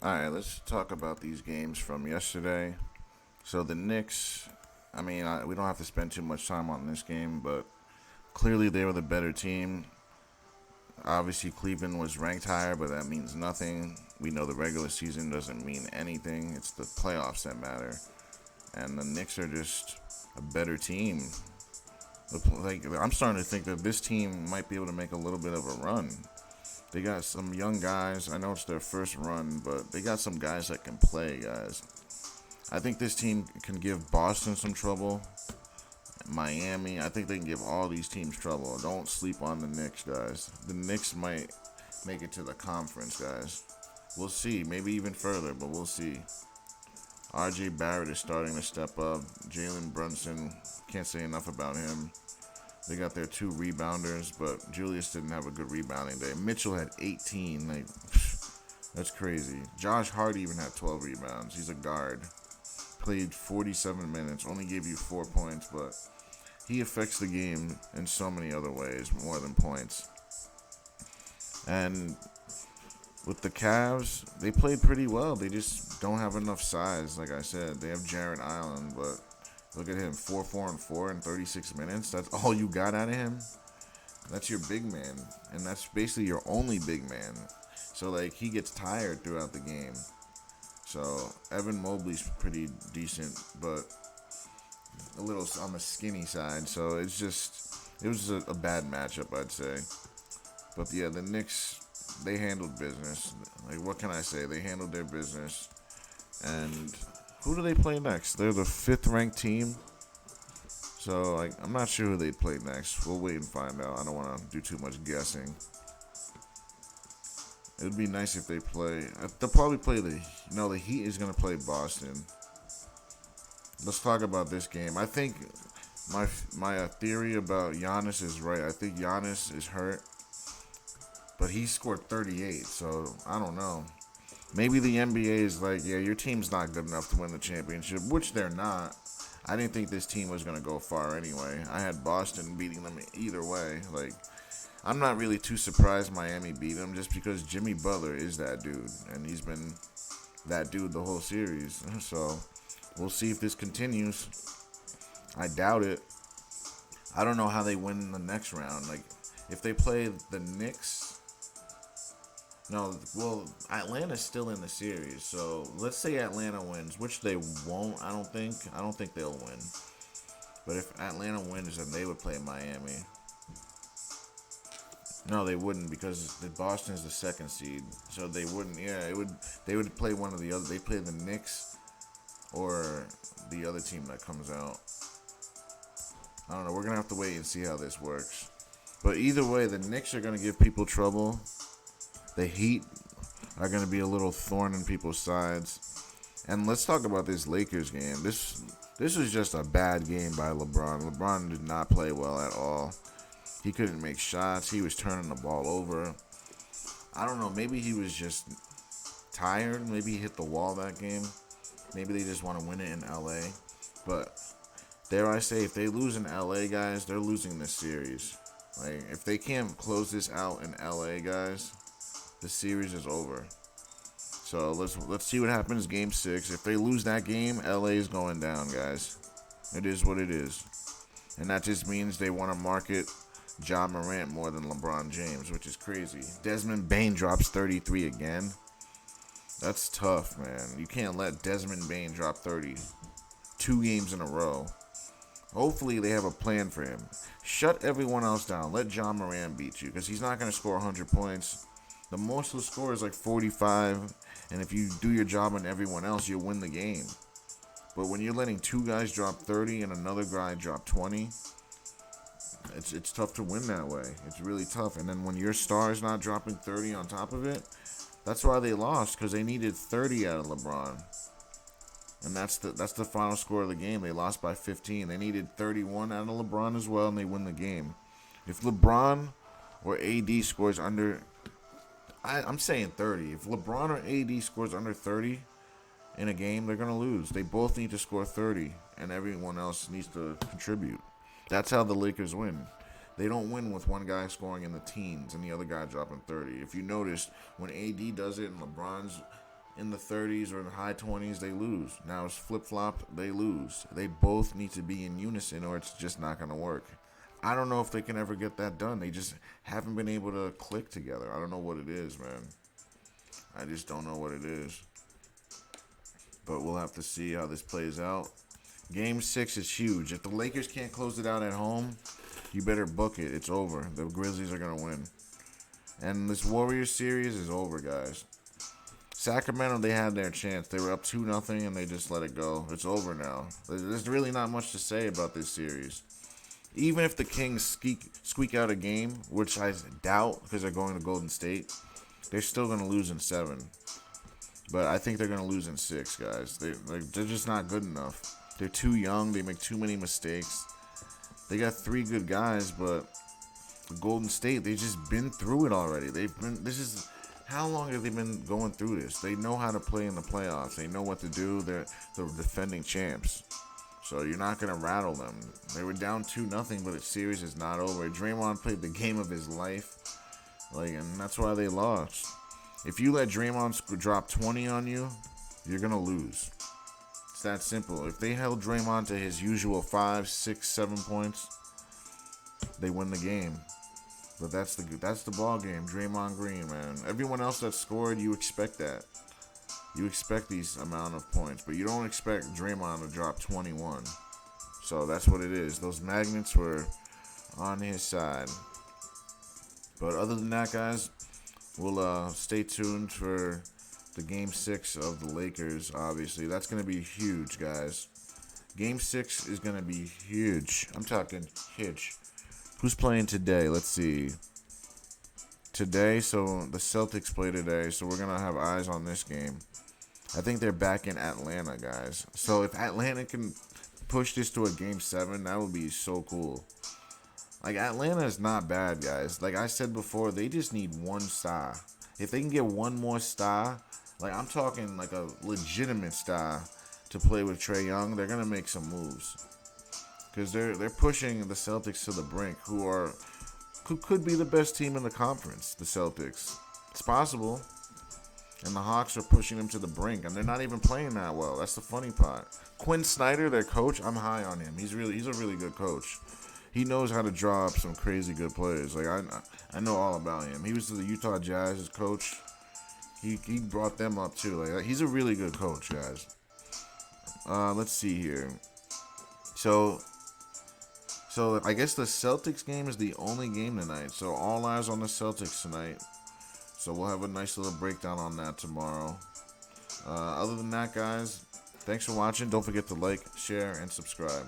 Alright, let's talk about these games from yesterday. So the Knicks, we don't have to spend too much time on this game, but clearly they were the better team. Obviously, Cleveland was ranked higher, but that means nothing. We know the regular season doesn't mean anything. It's the playoffs that matter. And the Knicks are just a better team. I'm starting to think that this team might be able to make a little bit of a run. They got some young guys. I know it's their first run, but they got some guys that can play, guys. I think this team can give Boston some trouble. Miami, I think they can give all these teams trouble. Don't sleep on the Knicks, guys. The Knicks might make it to the conference, guys. We'll see. Maybe even further, but we'll see. RJ Barrett is starting to step up. Jalen Brunson, can't say enough about him. They got their two rebounders, but Julius didn't have a good rebounding day. Mitchell had 18. That's crazy. Josh Hart even had 12 rebounds. He's a guard. Played 47 minutes. Only gave you 4 points, but he affects the game in so many other ways, more than points. And with the Cavs, they played pretty well. They just don't have enough size, like I said. They have Jarrett Allen, but look at him, 4-4-4 in 36 minutes. That's all you got out of him? That's your big man, and that's basically your only big man. So, he gets tired throughout the game. So, Evan Mobley's pretty decent, but a little on the skinny side. So, it was a bad matchup, I'd say. But, yeah, the Knicks, they handled business. What can I say? They handled their business. And who do they play next? They're the 5th-ranked team. So, I'm not sure who they'd play next. We'll wait and find out. I don't want to do too much guessing. It would be nice if they play. They'll probably play the Heat is going to play Boston. Let's talk about this game. I think my theory about Giannis is right. I think Giannis is hurt, but he scored 38, so I don't know. Maybe the NBA is your team's not good enough to win the championship, which they're not. I didn't think this team was going to go far anyway. I had Boston beating them either way. I'm not really too surprised Miami beat them just because Jimmy Butler is that dude, and he's been that dude the whole series. So we'll see if this continues. I doubt it. I don't know how they win the next round. If they play the Knicks. No, well, Atlanta's still in the series, so let's say Atlanta wins, which they won't, I don't think. I don't think they'll win. But if Atlanta wins, then they would play Miami. No, they wouldn't because the Boston's the 2nd seed, so they wouldn't. Yeah, they would play one of the other. They play the Knicks or the other team that comes out. I don't know. We're gonna have to wait and see how this works. But either way, the Knicks are gonna give people trouble. The Heat are going to be a little thorn in people's sides. And let's talk about this Lakers game. This was just a bad game by LeBron. LeBron did not play well at all. He couldn't make shots. He was turning the ball over. I don't know. Maybe he was just tired. Maybe he hit the wall that game. Maybe they just want to win it in LA. But dare I say, if they lose in LA, guys, they're losing this series. If they can't close this out in LA, guys, the series is over. So let's see what happens game 6. If they lose that game, LA is going down, guys. It is what it is. And that just means they want to market Ja Morant more than LeBron James, which is crazy. Desmond Bane drops 33 again. That's tough, man. You can't let Desmond Bane drop 30 2 games in a row. Hopefully they have a plan for him. Shut everyone else down. Let Ja Morant beat you because he's not going to score 100 points. The most he'll score is 45, and if you do your job on everyone else, you'll win the game. But when you're letting 2 guys drop 30 and another guy drop 20, it's tough to win that way. It's really tough. And then when your star is not dropping 30 on top of it, that's why they lost, because they needed 30 out of LeBron. And that's the final score of the game. They lost by 15. They needed 31 out of LeBron as well, and they win the game. If LeBron or AD scores under... I'm saying 30. If LeBron or AD scores under 30 in a game, they're going to lose. They both need to score 30, and everyone else needs to contribute. That's how the Lakers win. They don't win with one guy scoring in the teens and the other guy dropping 30. If you notice, when AD does it and LeBron's in the 30s or in the high 20s, they lose. Now it's flip-flop, they lose. They both need to be in unison or it's just not going to work. I don't know if they can ever get that done. They just haven't been able to click together. I don't know what it is, man. I just don't know what it is. But we'll have to see how this plays out. Game 6 is huge. If the Lakers can't close it out at home, you better book it. It's over. The Grizzlies are going to win. And this Warriors series is over, guys. Sacramento, they had their chance. They were up 2-0 and they just let it go. It's over now. There's really not much to say about this series. Even if the Kings squeak out a game, which I doubt because they're going to Golden State, they're still going to lose in 7. But I think they're going to lose in 6, guys. They're just not good enough. They're too young. They make too many mistakes. They got 3 good guys, but Golden State, they've just been through it already. How long have they been going through this? They know how to play in the playoffs. They know what to do. They're the defending champs. So you're not going to rattle them. They were down 2-0, but the series is not over. Draymond played the game of his life. And that's why they lost. If you let Draymond drop 20 on you, you're going to lose. It's that simple. If they held Draymond to his usual 5, 6, 7 points, they win the game. But that's the ball game. Draymond Green, man. Everyone else that scored, you expect that. You expect these amount of points, but you don't expect Draymond to drop 21. So that's what it is. Those magnets were on his side. But other than that, guys, we'll stay tuned for the Game 6 of the Lakers, obviously. That's going to be huge, guys. Game 6 is going to be huge. I'm talking huge. Who's playing today? Let's see. Today, so the Celtics play today, so we're going to have eyes on this game. I think they're back in Atlanta, guys. So if Atlanta can push this to a Game 7, that would be so cool. Atlanta is not bad, guys. Like I said before, they just need one star. If they can get one more star, I'm talking a legitimate star to play with Trae Young, they're going to make some moves. Because they're pushing the Celtics to the brink, who could be the best team in the conference, the Celtics. It's possible. And the Hawks are pushing them to the brink, and they're not even playing that well. That's the funny part. Quinn Snyder, their coach, I'm high on him. He's a really good coach. He knows how to draw up some crazy good players. I know all about him. He was the Utah Jazz's coach. He brought them up too. He's a really good coach, guys. Let's see here. So I guess the Celtics game is the only game tonight. So all eyes on the Celtics tonight. So we'll have a nice little breakdown on that tomorrow. Other than that, guys, thanks for watching. Don't forget to like, share, and subscribe.